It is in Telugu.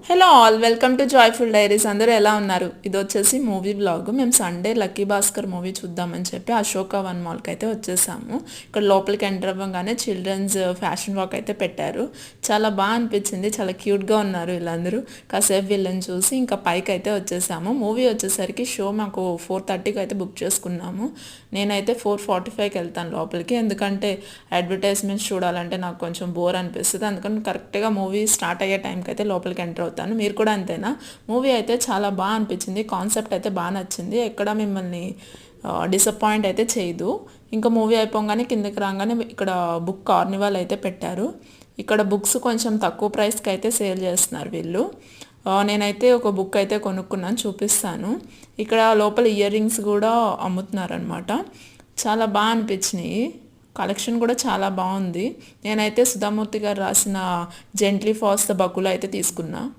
Hello all welcome to joyful diaries. అందరూ ఎలా ఉన్నారు? ఇది వచ్చేసి మూవీ బ్లాగ్. మేము సండే లక్కీ భాస్కర్ మూవీ చూద్దామని చెప్పి అశోక వన్ మాల్కి అయితే వచ్చేసాము. ఇక్కడ లోపలికి ఎంటర్ అవ్వగానే చిల్డ్రన్స్ ఫ్యాషన్ వాక్ అయితే పెట్టారు. చాలా బాగా అనిపించింది, చాలా క్యూట్గా ఉన్నారు వీళ్ళందరూ. కాసేపు వీళ్ళని చూసి ఇంకా పైకి అయితే వచ్చేసాము. మూవీ వచ్చేసరికి షో మాకు 4:30కి అయితే బుక్ చేసుకున్నాము. నేనైతే 4:45కి వెళ్తాను లోపలికి, ఎందుకంటే అడ్వర్టైజ్మెంట్స్ చూడాలంటే నాకు కొంచెం బోర్ అనిపిస్తుంది. అందుకని కరెక్ట్గా మూవీ స్టార్ట్ అయ్యే టైంకి అయితే లోపలికి ఎంటర్ అవుతాను. మీరు కూడా అంతేనా? మూవీ అయితే చాలా బాగా అనిపించింది, కాన్సెప్ట్ అయితే బాగా నచ్చింది, ఎక్కడ మిమ్మల్ని డిసప్పాయింట్ అయితే చేయదు. ఇంకా మూవీ అయిపోగానే కిందకి రాగానే ఇక్కడ బుక్ కార్నివాల్ అయితే పెట్టారు. ఇక్కడ బుక్స్ కొంచెం తక్కువ ప్రైస్కి అయితే సేల్ చేస్తున్నారు వీళ్ళు. నేనైతే ఒక బుక్ అయితే కొనుక్కున్నాను, చూపిస్తాను. ఇక్కడ లోపల ఇయర్ రింగ్స్ కూడా అమ్ముతున్నారనమాట. చాలా బాగా అనిపించినాయి, కలెక్షన్ కూడా చాలా బాగుంది. నేనైతే సుధామూర్తి గారు రాసిన జెంట్లీ ఫాల్స్ ద బకుల అయితే తీసుకున్నా.